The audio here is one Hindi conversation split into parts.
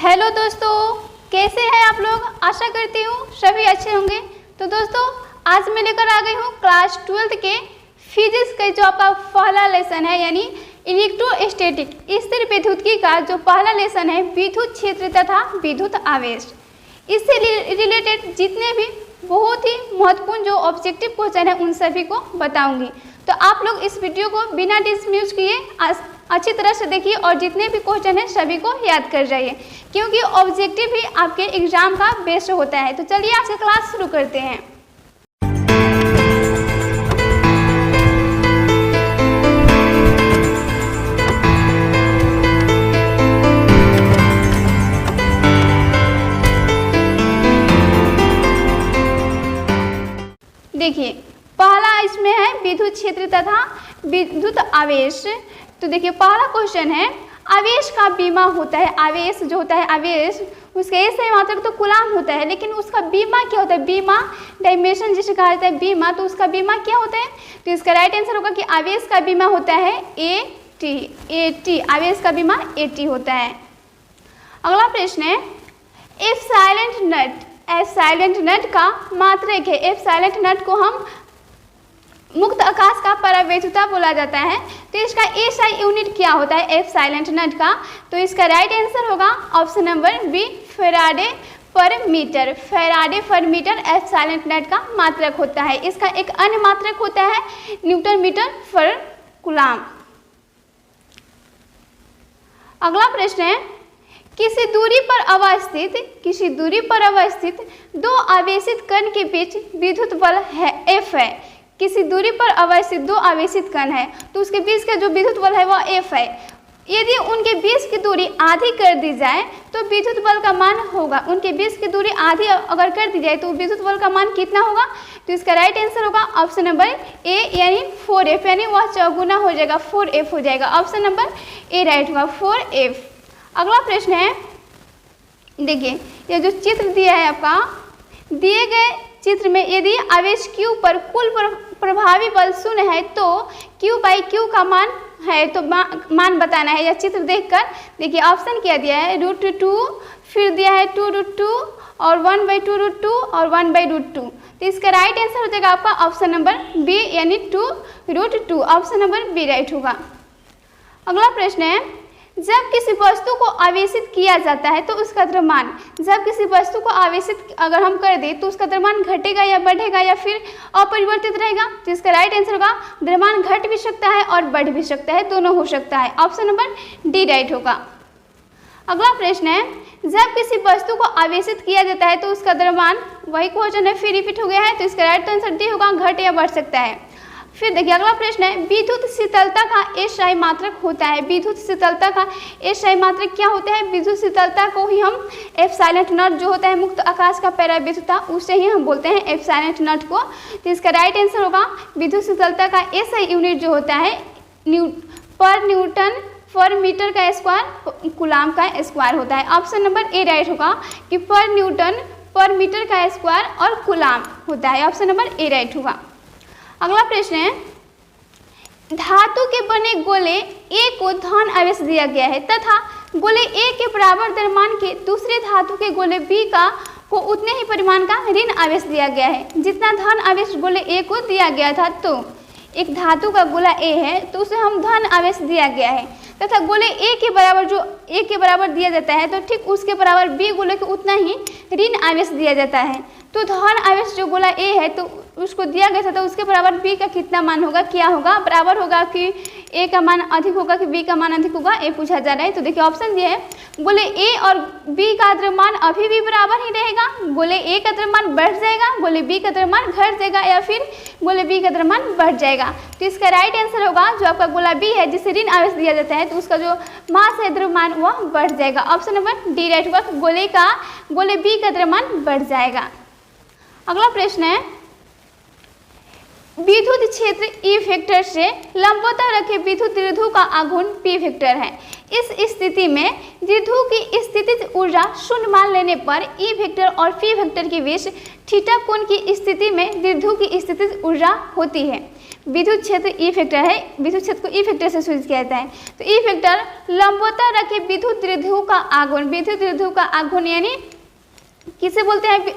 हेलो दोस्तों, कैसे हैं आप लोग। आशा करती हूँ सभी अच्छे होंगे। तो दोस्तों, आज मैं लेकर आ गई हूँ क्लास 12 के फिजिक्स का जो आपका पहला लेसन है, यानी इलेक्ट्रोस्टैटिक स्थिर विद्युतिकी का जो पहला लेसन है, विद्युत क्षेत्र तथा विद्युत आवेश। इससे रिलेटेड जितने भी बहुत ही महत्वपूर्ण जो ऑब्जेक्टिव क्वेश्चन है उन सभी को बताऊंगी। तो आप लोग इस वीडियो को बिना डिसम्यूज किए अच्छी तरह से देखिए और जितने भी क्वेश्चन हैं सभी को याद कर जाइए, क्योंकि ऑब्जेक्टिव भी आपके एग्जाम का बेस होता है। तो चलिए आज का क्लास शुरू करते हैं। देखिए, पहला इसमें है विद्युत क्षेत्र तथा विद्युत आवेश। तो देखिए, पहला क्वेश्चन है, आवेश का बीमा होता है। आवेश जो होता है, आवेश उसका ऐसे मात्रक तो कूलाम होता है, लेकिन उसका बीमा क्या होता है। बीमा डायमेंशन जिसे कहा जाता है बीमा, तो उसका बीमा क्या होता है। तो इसका राइट आंसर होगा कि आवेश का बीमा होता है AT। आवेश का बीमा AT होता है। अगला प्रश्न है, एप्सिलॉन नट का मात्रक है। एप्सिलॉन नट को हम मुक्त आकाश का परावैद्युता बोला जाता है। तो इसका SI यूनिट क्या होता है एप्सिलॉन नट का। तो इसका राइट आंसर होगा option number B, Faraday per metre. Faraday per metre epsilon नट का मात्रक होता है। इसका एक अन्य मात्रक होता है न्यूटन मीटर पर कूलाम। अगला प्रश्न है, किसी दूरी पर अवस्थित दो आवेशित कण के बीच विद्युत बल है F है। किसी दूरी पर अवस्थित दो आवेशित कण है, तो उसके बीच का जो विद्युत बल है वह F है। यदि उनके बीच की दूरी आधी कर दी जाए तो विद्युत बल का मान होगा, उनके बीच की दूरी आधी अगर कर दी जाए तो विद्युत बल का मान कितना होगा। तो इसका राइट आंसर होगा ऑप्शन नंबर A, यानी 4F, यानी वह चौगुना हो जाएगा, 4F हो जाएगा। ऑप्शन नंबर A राइट होगा, 4F। अगला प्रश्न है, देखिए यह जो चित्र दिया है आपका, दिए गए चित्र में यदि आवेश Q पर कुल प्रभावी बल 0 है तो Q/Q का मान है, तो मान बताना है। यह चित्र देखकर देखिए ऑप्शन क्या दिया है, √2, फिर दिया है 2√2 और 1/2√2 और 1/√2। तो इसका राइट आंसर हो जाएगा आपका ऑप्शन नंबर बी, यानी 2√2। ऑप्शन नंबर बी राइट होगा। अगला प्रश्न है, जब किसी वस्तु को आवेशित किया जाता है तो उसका द्रव्यमान, जब किसी वस्तु को आवेशित अगर हम कर दें तो उसका द्रव्यमान घटेगा या बढ़ेगा या फिर अपरिवर्तित रहेगा। तो इसका राइट आंसर होगा द्रव्यमान घट भी सकता है और बढ़ भी सकता है, दोनों हो सकता है। ऑप्शन नंबर डी राइट होगा। अगला प्रश्न है, जब किसी वस्तु को आवेशित किया जाता है तो उसका द्रव्यमान, वही क्वेश्चन है फिर रिपीट हो गया है, तो इसका राइट आंसर डी होगा, घट या बढ़ सकता है। फिर देखिए अगला प्रश्न है, विद्युत शीतलता का SI मात्रक होता है। विद्युत शीतलता का SI मात्रक क्या होता है। विद्युत शीतलता को ही हम एप्सिलॉन नट जो होता है मुक्त आकाश का परावैद्युता, उसे ही हम बोलते हैं एप्सिलॉन नट को। तो इसका राइट आंसर होगा विद्युत शीतलता का SI यूनिट जो होता है पर न्यूटन पर मीटर का स्क्वायर कूलाम का स्क्वायर होता है। ऑप्शन नंबर ए राइट होगा कि पर न्यूटन पर मीटर का स्क्वायर और कूलाम होता है। ऑप्शन नंबर ए राइट होगा। अगला प्रश्न है, धातु के बने गोले A को धन आवेश दिया गया है तथा गोले A के बराबर द्रव्यमान के दूसरे धातु के गोले B को उतने ही परिमाण का ऋण आवेश दिया गया है जितना धन आवेश गोले A को दिया गया था। तो एक धातु का गोला A है तो उसे हम धन आवेश दिया गया है तथा गोले A के बराबर जो A के बराबर दिया जाता है, तो ठीक उसके बराबर B गोले को उतना ही ऋण आवेश दिया जाता है। तो धन आवेश जो गोला A है तो उसको दिया गया था, तो उसके बराबर B का कितना मान होगा, क्या होगा, बराबर होगा कि A का मान अधिक होगा कि B का मान अधिक होगा, ये पूछा जा रहा है। तो देखिए ऑप्शन दिए है, गोले A और B का द्रव्यमान अभी भी बराबर ही रहेगा। गोले A का द्रव्यमान बढ़ जाएगा, गोले B का द्रव्यमान घट जाएगा या फिर गोले B का द्रव्यमान बढ़ जाएगा। तो इसका राइट आंसर होगा जो आपका गोला B है जिसे ऋण आवेश दिया जाता है, तो उसका जो मास है द्रव्यमान वह बढ़ जाएगा। ऑप्शन नंबर डी राइट होगा, गोले B का द्रव्यमान बढ़ जाएगा। अगला प्रश्न है, विद्युत क्षेत्र E वेक्टर से लंबवत रखे विद्युत द्विध्रुव का आघूर्ण P वेक्टर है। इस स्थिति में द्विध्रुव की स्थितिज ऊर्जा शून्य मान लेने पर E वेक्टर और P वेक्टर के बीच थीटा कोण की स्थिति में द्विध्रुव की स्थितिज ऊर्जा होती है। विद्युत क्षेत्र ई वेक्टर है, विद्युत क्षेत्र को ई वेक्टर से सूचित किया जाता है। तो ई वेक्टर लंबवतः रखे विद्युत द्विध्रुव का आघूर्ण, विद्युत द्विध्रुव का आघूर्ण यानी किसे बोलते हैं,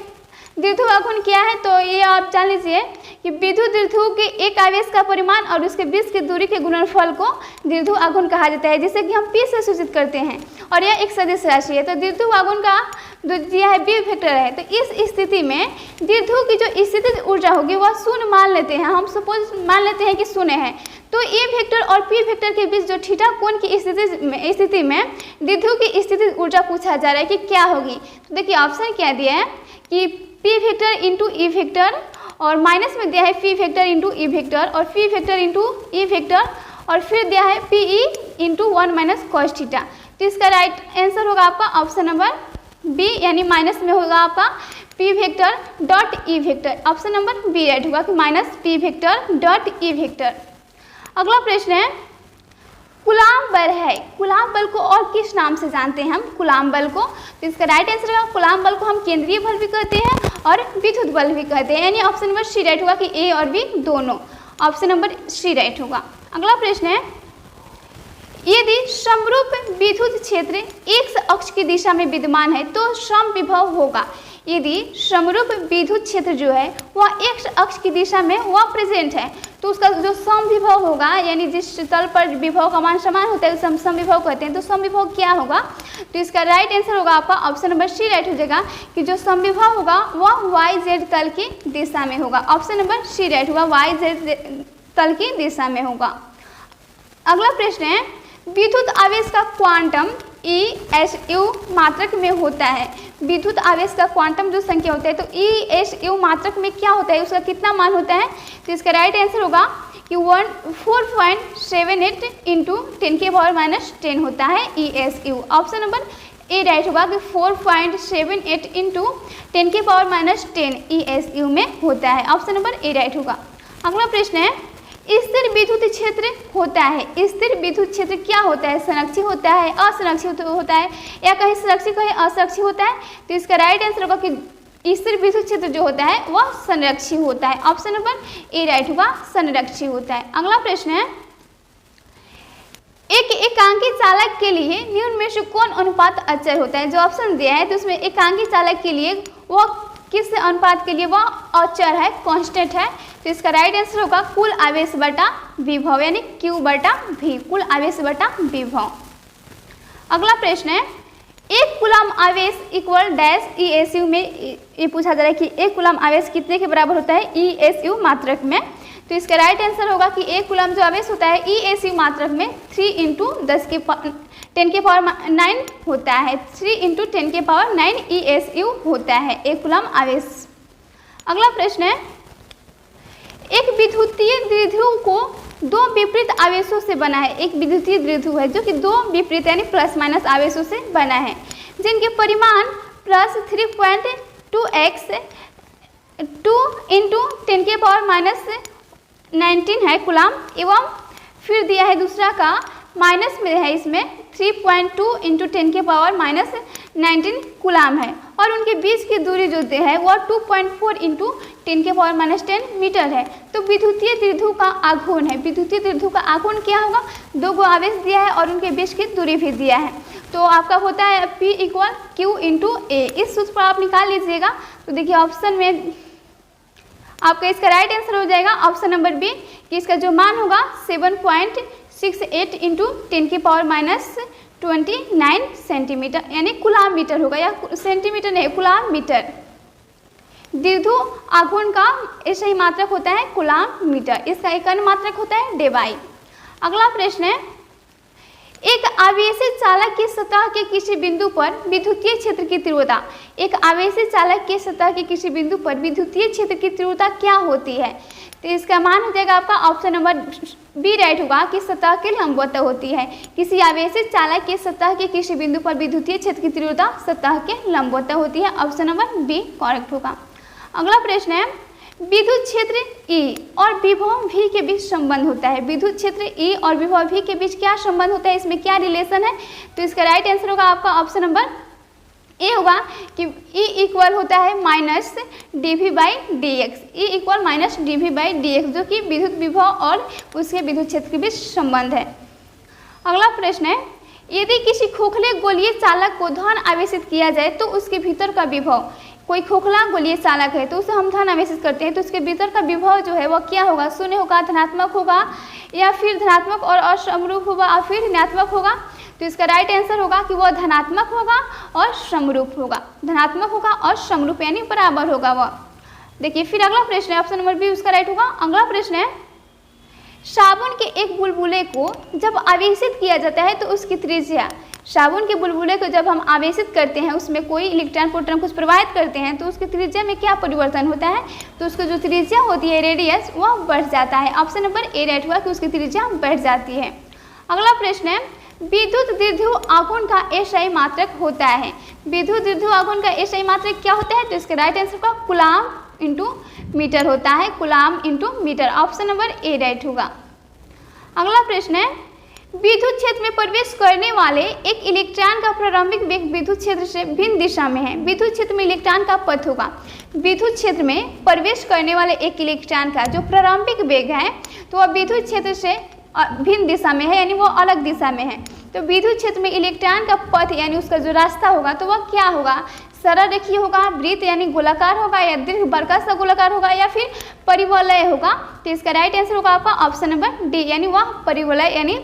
द्विध्रुव आघूर्ण क्या है, तो ये आप जान लीजिए कि विद्युत द्विध्रुव के एक आवेश का परिमाण और उसके बीच की दूरी के गुणनफल को द्विध्रुव आघूर्ण कहा जाता है, जिसे कि हम P से सूचित करते हैं और यह एक सदिश राशि है। तो द्विध्रुव आघूर्ण का जो दिया है B वेक्टर है। तो इस स्थिति में द्विध्रुव की जो स्थितिज ऊर्जा होगी वह शून्य मान लेते हैं, हम सपोज मान लेते हैं कि शून्य है। तो E वेक्टर और P वेक्टर के बीच जो थीटा कोण की स्थिति में द्विध्रुव की स्थितिज ऊर्जा पूछा जा रहा है कि क्या होगी। तो देखिए ऑप्शन क्या दिया है कि P vector into E vector और माइनस में दिया है P vector into E vector और P vector into E vector और फिर दिया है PE into 1 minus cos theta. तो इसका राइट आंसर होगा आपका ऑप्शन नंबर बी, यानी माइनस में होगा आपका P vector dot E vector. Option number B right होगा कि minus P vector dot E vector. अगला प्रश्न है कूलाम बल है, कूलाम बल को और किस नाम से जानते हैं हम कूलाम बल को। तो इसका राइट आंसर होगा कूलाम बल को हम केंद्रीय बल भी कहते हैं और विद्युत बल भी कहते हैं, यानी ऑप्शन नंबर सी राइट होगा कि ए और बी दोनों, ऑप्शन नंबर सी राइट होगा। अगला प्रश्न है यदि समरूप विद्युत क्षेत्र एक्स अक्ष की दिशा में विद्यमान है तो समविभव होगा। यदि समरूप विद्युत क्षेत्र जो है वह एक्स अक्ष की दिशा में वह प्रेजेंट है तो उसका जो समविभव होगा, यानी जिस तल पर विभव का मान समान होता है उसे हम समविभव कहते हैं। तो समविभव क्या होगा, तो इसका राइट आंसर होगा आपका ऑप्शन नंबर सी राइट हो जाएगा कि जो समविभव होगा वह वाई जेड तल की दिशा में होगा। ऑप्शन नंबर सी राइट होगा, वाई जेड तल की दिशा में होगा। अगला प्रश्न है विद्युत आवेश का क्वांटम ESU मात्रक में होता है। विद्युत आवेश का क्वांटम जो संख्या होता है तो ESU मात्रक में क्या होता है, उसका कितना मान होता है। तो इसका राइट आंसर होगा कि 4.78 इंटू 10⁻⁻10 होता है ESU। Option number A right होगा कि 4.78 इंटू 10⁻⁻10 ESU में होता है। ऑप्शन नंबर ए राइट होगा। अगला प्रश्न है स्थिर विद्युत क्षेत्र होता है। स्थिर विद्युत क्षेत्र क्या होता है, संरक्षित होता है, असंरक्षित होता है, या कहीं संरक्षित कहीं असंरक्षित होता है। तो इसका राइट आंसर होगा कि स्थिर विद्युत क्षेत्र जो होता है वह संरक्षित होता है। ऑप्शन नंबर ए राइट होगा, संरक्षित होता है। अगला प्रश्न है एक एकांकी चालक के लिए निम्न में से कौन अनुपात अचर होता है। जो ऑप्शन दिया है तो उसमें एकांकी चालक के लिए वह किस अनुपात के लिए वह अचर है, कांस्टेंट है। तो इसका राइट आंसर होगा कुल आवेश बटा विभव, यानी Q बटा V, कुल आवेश बटा विभव। अगला प्रश्न है एक कूलाम आवेश इक्वल डैश ESU में ये पूछा जा रहा है कि एक कूलाम आवेश कितने के बराबर होता है ESU मात्रक में। तो इसका राइट आंसर होगा कि एक कूलाम जो आवेश होता है ESU मात्रक में 3 इंटू 10⁻9 होता है, 3 इंटू 10⁻9 ESU होता है एक कूलाम आवेश। अगला प्रश्न है एक विद्युतीय द्विध्रुव को दो विपरीत आवेशों से बना है। एक विद्युतीय द्विध्रुव है जो कि दो विपरीत यानी प्लस माइनस आवेशों से बना है, जिनके परिमाण प्लस 3.2x 2 इंटू 10⁻⁻19 है कूलाम, एवं फिर दिया है दूसरा का माइनस में है, इसमें 3.2 इंटू 10⁻⁻19 कूलाम है और उनके बीच की दूरी जो दे है वह 2.4 इंटू 10⁻⁻10 मीटर है। तो विद्युतीय द्विध्रुव का आघूर्ण है, विद्युतीय द्विध्रुव का आघूर्ण क्या होगा, दो गो आवेश दिया है और उनके बीच की दूरी भी दिया है। तो आपका होता है P इक्वल Q इंटू ए। इस सूत्र पर आप निकाल लीजिएगा। तो देखिए ऑप्शन में आपका इसका राइट आंसर हो जाएगा ऑप्शन नंबर बी कि इसका जो मान होगा 7.68 इंटू 10⁻29 सेंटीमीटर, यानी कूलाम मीटर होगा, या सेंटीमीटर नहीं कूलाम मीटर। द्विध्रुव आघूर्ण का ऐसा ही मात्रक होता है कूलाम मीटर, इसका एक अन्य मात्रक होता है डेबाई। अगला प्रश्न है एक आवेशित चालक की सतह के किसी बिंदु पर विद्युतीय क्षेत्र की तीव्रता, एक आवेशित चालक के सतह के किसी बिंदु पर विद्युतीय क्षेत्र की तीव्रता क्या होती है। तो इसका मान हो जाएगा आपका ऑप्शन नंबर बी राइट होगा कि सतह के लंबवत होती है। किसी आवेशित चालक के सतह के किसी बिंदु पर विद्युतीय क्षेत्र की तीव्रता सतह के लंबवत होती है। ऑप्शन नंबर बी करेक्ट होगा। अगला प्रश्न है विद्युत क्षेत्र E और विभव V के बीच संबंध होता है। विद्युत क्षेत्र E और विभव V के बीच क्या संबंध होता है, इसमें क्या रिलेशन है। तो इसका राइट आंसर होगा आपका ऑप्शन नंबर ए होगा कि E इक्वल होता है minus dV/dx, E equal minus dV/dx, जो कि विद्युत विभव और उसके विद्युत क्षेत्र के बीच संबंध है। अगला प्रश्न है, यदि किसी खोखले गोलीय चालक को धन आवेशित किया जाए तो उसके भीतर का विभव, कोई खोखला गोलीय चालक है तो उसे हम धन आवेशित करते हैं तो उसके भीतर का विभव जो है वह क्या होगा, शून्य होगा, धनात्मक होगा, या फिर धनात्मक और असमरूप होगा, और फिर ऋणात्मक होगा। तो इसका राइट आंसर होगा कि वह धनात्मक होगा और समरूप होगा, धनात्मक होगा और समरूप यानी बराबर होगा वह। देखिए फिर अगला प्रश्न है, ऑप्शन नंबर बी उसका राइट होगा। अगला प्रश्न है, साबुन के एक बुलबुले को जब आवेशित किया जाता है तो उसकी त्रिज्या, साबुन के बुलबुले को जब हम आवेशित करते हैं उसमें कोई इलेक्ट्रॉन प्रोटॉन कुछ प्रवाहित करते हैं तो उसकी त्रिज्या में क्या परिवर्तन होता है, तो उसकी जो त्रिज्या होती है रेडियस वह बढ़ जाता है। ऑप्शन नंबर ए राइट हुआ कि उसकी त्रिज्या बढ़ जाती है। अगला प्रश्न है, विद्युत द्विध्रुव आघूर्ण का एसआई मात्रक होता है, विद्युत द्विध्रुव आघूर्ण का एसआई मात्रक क्या होता है, तो इसका राइट आंसर का कूलाम इंटू मीटर होता है, coulomb into metre. Option number A right होगा। अगला प्रश्न है, विद्युत क्षेत्र में प्रवेश करने वाले एक इलेक्ट्रॉन का प्रारंभिक वेग विद्युत क्षेत्र से भिन्न दिशा में है, विद्युत क्षेत्र में इलेक्ट्रॉन का पथ होगा, विद्युत क्षेत्र में प्रवेश करने वाले एक इलेक्ट्रॉन का जो प्रारंभिक वेग है तो वह विद्युत क्षेत्र से भिन्न दिशा में है, यानी वो अलग दिशा में है। तो विद्युत क्षेत्र में इलेक्ट्रॉन का पथ यानी उसका जो रास्ता होगा तो वह क्या होगा, सरल रेखीय होगा, वृत्त यानी गोलाकार होगा, या दीर्घ बर्का सा गोलाकार होगा, या फिर परिवलय होगा। तो इसका राइट आंसर होगा आपका ऑप्शन नंबर डी, यानी वह परिवलय यानी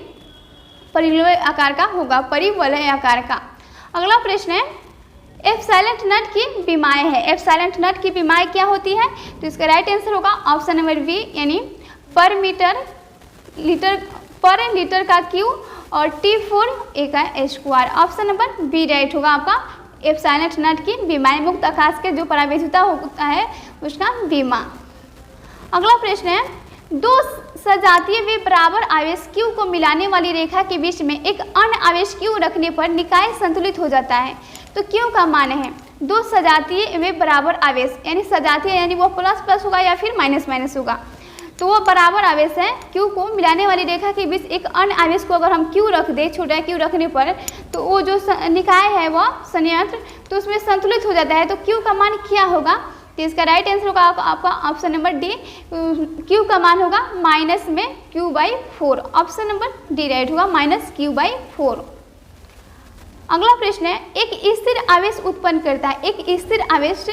परिवलय आकार का होगा, परिवलय आकार का। अगला प्रश्न है, एप्सिलॉन नट की विमाएँ है, एप्सिलॉन नट की विमाएँ क्या होती है, तो इसका राइट आंसर होगा ऑप्शन नंबर बी, यानी पर लीटर का क्यू और T4 का square. Option number B right होगा आपका, एप्सिलॉन नट की विमाएँ मुक्त आकाश के जो परावैधुता होता है उसका विमा। अगला प्रश्न है, दो सजातीय वे बराबर आवेश Q को मिलाने वाली रेखा के बीच में एक अन्य आवेश Q रखने पर निकाय संतुलित हो जाता है, तो Q का मान है दो सजातीय वे बराबर आवेश, यानी सजातीय यानी वो प्लस प्लस होगा या फिर माइनस माइनस होगा, तो वो बराबर आवेश है Q को मिलाने वाली रेखा के बीच एक अन्य आवेश को अगर हम Q रख दें, छोटा Q रखने पर, तो वो जो निकाय है वह संयंत्र तो उसमें संतुलित हो जाता है। तो Q का मान क्या होगा, तो इसका राइट आंसर होगा आपका ऑप्शन नंबर डी, Q का मान होगा माइनस में Q/4। Option number D right होगा, माइनस Q/4। अगला प्रश्न है, एक स्थिर आवेश उत्पन्न करता है, एक स्थिर आवेश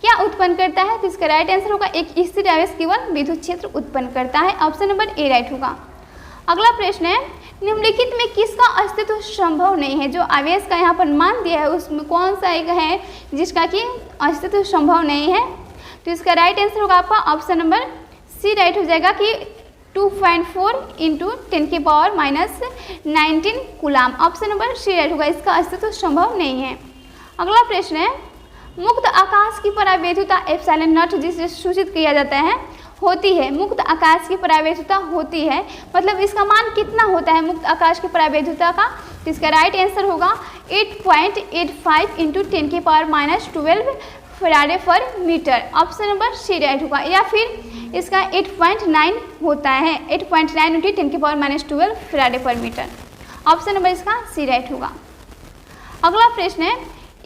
क्या उत्पन्न करता है, तो इसका राइट आंसर होगा एक स्थिर आवेश केवल विद्युत क्षेत्र उत्पन्न करता है। ऑप्शन नंबर ए राइट होगा। अगला प्रश्न है, निम्नलिखित में किसका अस्तित्व संभव नहीं है, जो आवेश का यहाँ पर मान दिया है उसमें कौन सा एक है जिसका कि अस्तित्व संभव नहीं है, तो इसका राइट आंसर होगा आपका ऑप्शन नंबर सी राइट हो जाएगा कि 2.4 × 10⁻⁻19 coulomb. Option number C right होगा, इसका अस्तित्व संभव नहीं है। अगला प्रश्न है, मुक्त आकाश की परावैधुता एप्सिलॉन नट जिसे सूचित किया जाता है होती है, मुक्त आकाश की परावैधुता होती है, मतलब इसका मान कितना होता है मुक्त आकाश की परावैधुता का, तो इसका राइट आंसर होगा 8.85 × 10⁻12 Faraday per metre. Option number C right होगा, या फिर इसका 8.9 होता है, 8.9 × 10⁻12 Faraday per metre. Option number इसका सी राइट होगा। अगला प्रश्न है,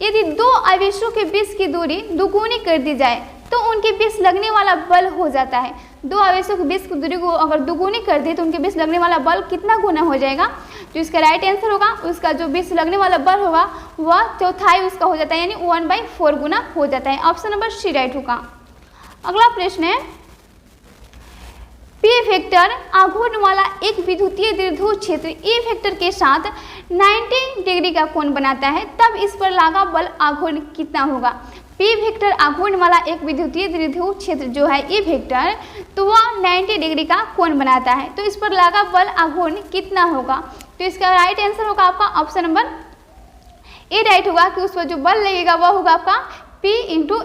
यदि दो आवेशों के बीच की दूरी दुगुनी कर दी जाए तो उनके बीच लगने वाला बल हो जाता है, दो आवेशों के बीच की दूरी को अगर दुगुनी कर दी तो उनके बीच लगने वाला बल कितना गुना हो जाएगा, तो इसका राइट आंसर होगा उसका जो बीच लगने वाला बल होगा वह चौथाई उसका हो जाता है, यानी 1/4 गुना हो जाता है। ऑप्शन नंबर सी राइट होगा। अगला प्रश्न है, पी वेक्टर आघूर्ण वाला एक विद्युतीय द्विध्रुव क्षेत्र ई वेक्टर के साथ 90 डिग्री का कोण बनाता है, तब इस पर लगा बल आघूर्ण कितना होगा। पी वेक्टर आघूर्ण वाला एक विद्युतीय द्विध्रुव क्षेत्र जो है ई वेक्टर, तो वह 90 डिग्री का कोण बनाता है, तो इस पर लगा बल आघूर्ण कितना होगा, तो इसका राइट आंसर होगा आपका ऑप्शन नंबर ए राइट होगा कि उस पर जो बल लगेगा वह होगा आपका P ×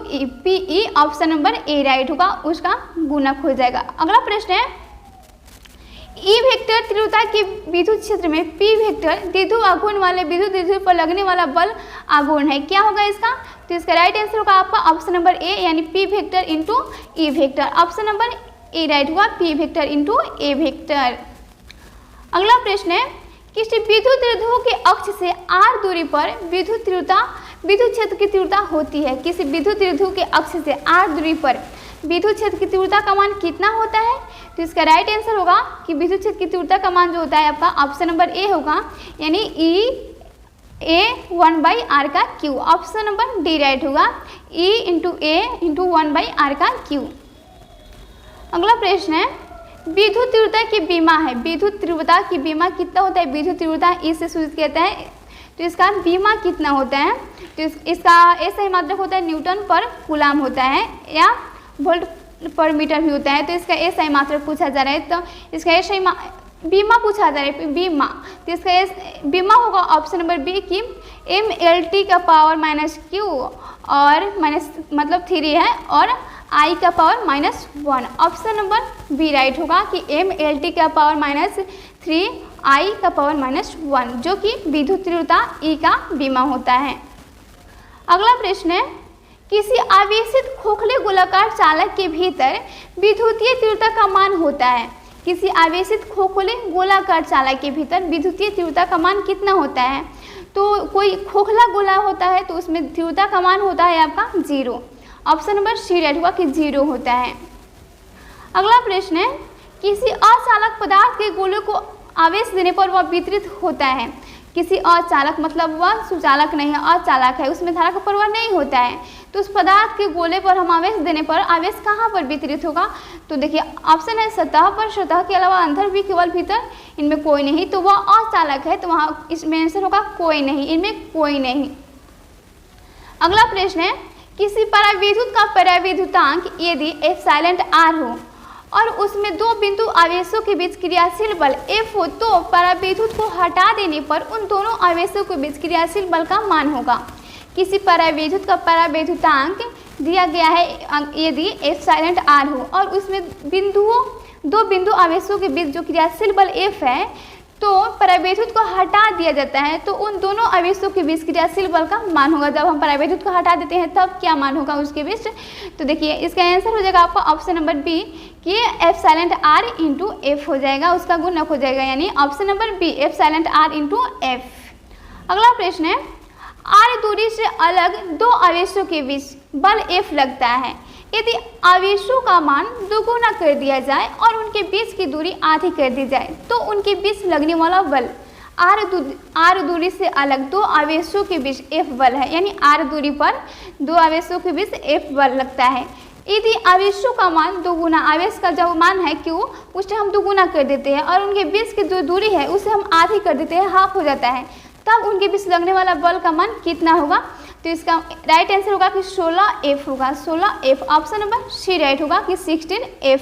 E, PE। Option number A right होगा, उसका गुणक हो जाएगा। अगला प्रश्न है, ई वेक्टर तीव्रता के विद्युत क्षेत्र में पी वेक्टर द्विध्रुव आघूर्ण वाले विद्युत द्विध्रुव पर लगने वाला बल आघूर्ण है, क्या होगा इसका, तो इसका राइट आंसर होगा आपका ऑप्शन नंबर ए, यानी P vector × E vector. Option number A right होगा, पी वेक्टर × ए वेक्टर। अगला प्रश्न है, किसी विद्युत द्विध्रुव के अक्ष से r दूरी पर विद्युत तीव्रता विद्युत क्षेत्र की तीव्रता होती है। किसी विद्युत द्विध्रुव के अक्ष से r दूरी पर विद्युत क्षेत्र की तीव्रता का मान कितना होता है? तो इसका राइट आंसर होगा कि विद्युत क्षेत्र की तीव्रता का मान जो होता है आपका ऑप्शन नंबर ए होगा, यानी E(a)(1/r का q। Option number D right होगा, E(a)(1/r का q। अगला प्रश्न है, विद्युत तीव्रता की बीमा है। विद्युत तीव्रता की बीमा कितना होता है? विद्युत तीव्रता ई से सूचित कहते हैं, तो इसका बीमा कितना होता है? तो इसका ऐसा मात्रक होता है न्यूटन पर कूलाम होता है या वोल्ट पर मीटर भी होता है। तो इसका ऐसा मात्रक पूछा जा रहा है, तो इसका ऐसा बीमा पूछा जा रहा है, बीमा। तो इसका बीमा होगा ऑप्शन नंबर बी कि mLT का पावर -q और माइनस मतलब 3 है और I का power -1। Option number B right होगा कि mLT का पावर -3 I का पावर -1, जो कि विद्युत तीव्रता E का बीमा होता है। अगला प्रश्न है, किसी आवेशित खोखले गोलाकार चालक के भीतर विद्युतीय तीव्रता का मान होता है। किसी आवेशित खोखले गोलाकार चालक के भीतर विद्युतीय तीव्रता का मान कितना होता है? तो कोई खोखला गोला होता है तो उसमें तीव्रता का मान होता है आपका 0। ऑप्शन नंबर सी राइट होगा कि 0 होता है। अगला प्रश्न है, किसी अचालक पदार्थ के गोले को आवेश देने पर वह वितरित होता है। किसी अचालक मतलब वह सुचालक नहीं है, अचालक है, उसमें धारा का प्रवाह नहीं होता है, तो उस पदार्थ के गोले पर हम आवेश देने पर आवेश कहाँ पर वितरित होगा? तो देखिए ऑप्शन है सतह पर, सतह के अलावा अंदर भी, केवल भीतर, इनमें कोई नहीं, तो वह अचालक है, तो वहाँ इसमें आंसर होगा कोई नहीं, इनमें कोई नहीं। अगला प्रश्न है, किसी पराविद्युत का पराविद्युतांक यदि εr हो और उसमें दो बिंदु आवेशों के बीच क्रियाशील बल F हो, तो पराविद्युत को हटा देने पर उन दोनों आवेशों के बीच क्रियाशील बल का मान होगा। किसी पराविद्युत का पराविद्युतांक दिया गया है यदि εr हो और उसमें दो बिंदु आवेशों के बीच जो क्रियाशील बल F है, तो पराविद्युत को हटा दिया जाता है, तो उन दोनों आवेशों के बीच क्रियाशील बल का मान होगा। जब हम पराविद्युत को हटा देते हैं तब क्या मान होगा उसके बीच? तो देखिए इसका आंसर हो जाएगा आपका ऑप्शन नंबर बी कि εr इंटू एफ हो जाएगा, उसका गुणक हो जाएगा, यानी option number B εr into F. अगला प्रश्न है, r दूरी से अलग दो आवेशों के बीच बल F लगता है। यदि आवेशों का मान दोगुना कर दिया जाए और उनके बीच की दूरी आधी कर दी जाए, तो उनके बीच लगने वाला बल r दूरी से अलग दो आवेशों के बीच F बल है, यानी r दूरी पर दो आवेशों के बीच F बल लगता है। यदि आवेशों का मान दोगुना, आवेश का जो मान है Q, उसे हम दोगुना कर देते हैं और उनके बीच की जो दूरी है उसे हम आधी कर देते हैं, हाफ हो जाता है, तब उनके बीच लगने वाला बल का मान कितना होगा? तो इसका राइट आंसर होगा कि 16F होगा, 16F। Option number C right होगा कि 16F।